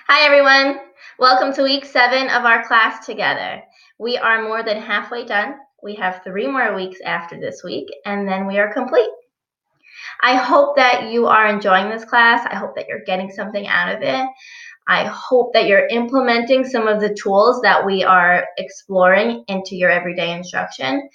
Hi, everyone. Welcome to week 7 of our class together. We are more than halfway done. We have 3 more weeks after this week, and then we are complete. I hope that you are enjoying this class. I hope that you're getting something out of it. I hope that you're implementing some of the tools that we are exploring into your everyday instruction.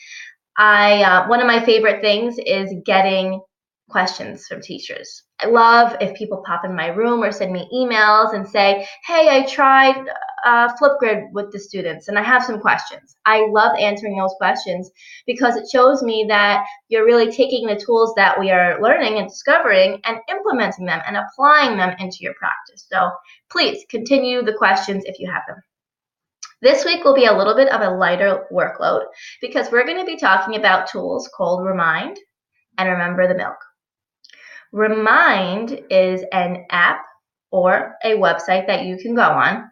One of my favorite things is getting questions from teachers. I love if people pop in my room or send me emails and say, hey, I tried Flipgrid with the students and I have some questions. I love answering those questions because it shows me that you're really taking the tools that we are learning and discovering and implementing them and applying them into your practice. So please continue the questions if you have them. This week will be a little bit of a lighter workload because we're going to be talking about tools called Remind and Remember the Milk. Remind is an app or a website that you can go on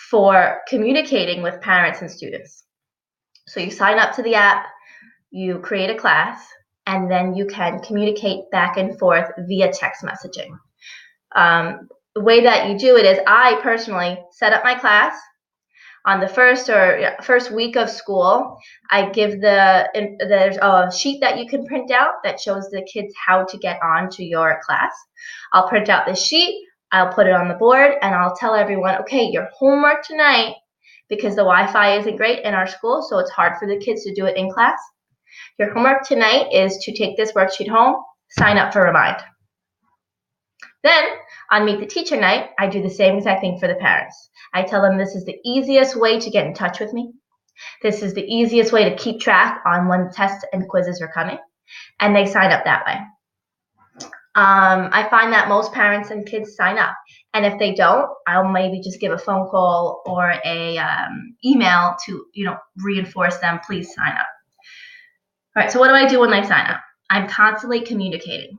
for communicating with parents and students. So you sign up to the app, you create a class, and then you can communicate back and forth via text messaging. The way that you do it is I personally set up my class. On the first week of school, I give there's a sheet that you can print out that shows the kids how to get onto your class. I'll print out the sheet, I'll put it on the board, and I'll tell everyone, okay, your homework tonight, because the Wi-Fi isn't great in our school, so it's hard for the kids to do it in class. Your homework tonight is to take this worksheet home, sign up for Remind. Then on Meet the Teacher night, I do the same exact thing for the parents. I tell them this is the easiest way to get in touch with me. This is the easiest way to keep track on when tests and quizzes are coming, and they sign up that way. I find that most parents and kids sign up, and if they don't, I'll maybe just give a phone call or a email to reinforce them. Please sign up. All right. So what do I do when they sign up? I'm constantly communicating.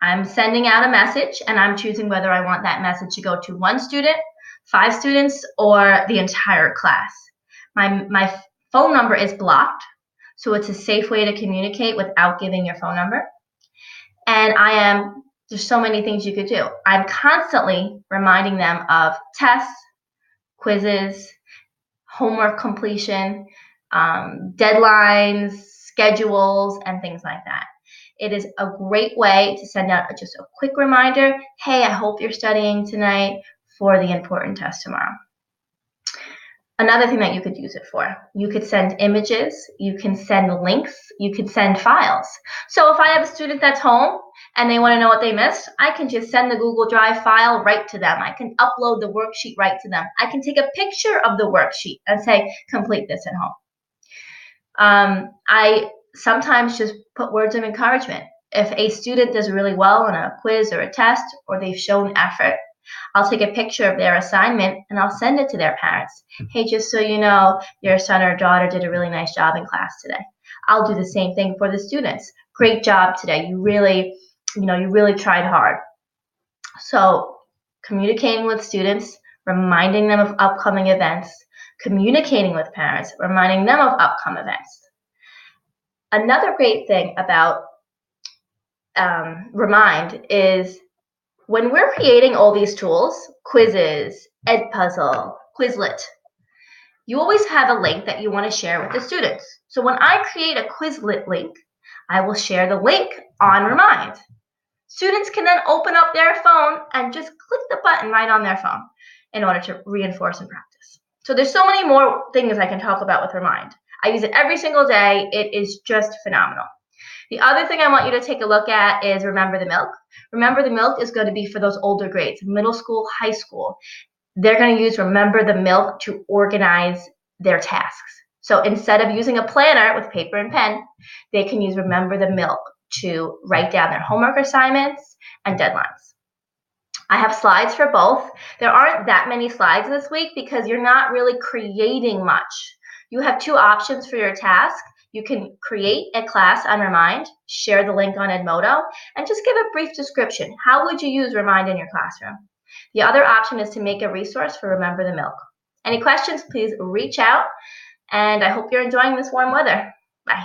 I'm sending out a message, and I'm choosing whether I want that message to go to 1 student, 5 students, or the entire class. My phone number is blocked, so it's a safe way to communicate without giving your phone number. And there's so many things you could do. I'm constantly reminding them of tests, quizzes, homework completion, deadlines, schedules, and things like that. It is a great way to send out just a quick reminder, hey, I hope you're studying tonight for the important test tomorrow. Another thing that you could use it for, you could send images, you can send links, you can send files. So if I have a student that's home and they want to know what they missed, I can just send the Google Drive file right to them. I can upload the worksheet right to them. I can take a picture of the worksheet and say, complete this at home. I sometimes just put words of encouragement. If a student does really well on a quiz or a test, or they've shown effort, I'll take a picture of their assignment and I'll send it to their parents. Hey, just so you know, your son or daughter did a really nice job in class today. I'll do the same thing for the students. Great job today. You really tried hard. So communicating with students, reminding them of upcoming events, communicating with parents, reminding them of upcoming events. Another great thing about Remind is when we're creating all these tools, quizzes, Edpuzzle, Quizlet, you always have a link that you want to share with the students. So when I create a Quizlet link, I will share the link on Remind. Students can then open up their phone and just click the button right on their phone in order to reinforce and practice. So there's so many more things I can talk about with Remind. I use it every single day. It is just phenomenal. The other thing I want you to take a look at is Remember the Milk. Remember the Milk is going to be for those older grades, middle school, high school. They're going to use Remember the Milk to organize their tasks. So instead of using a planner with paper and pen, they can use Remember the Milk to write down their homework assignments and deadlines. I have slides for both. There aren't that many slides this week because you're not really creating much. You have 2 options for your task. You can create a class on Remind, share the link on Edmodo, and just give a brief description. How would you use Remind in your classroom? The other option is to make a resource for Remember the Milk. Any questions, please reach out, and I hope you're enjoying this warm weather. Bye.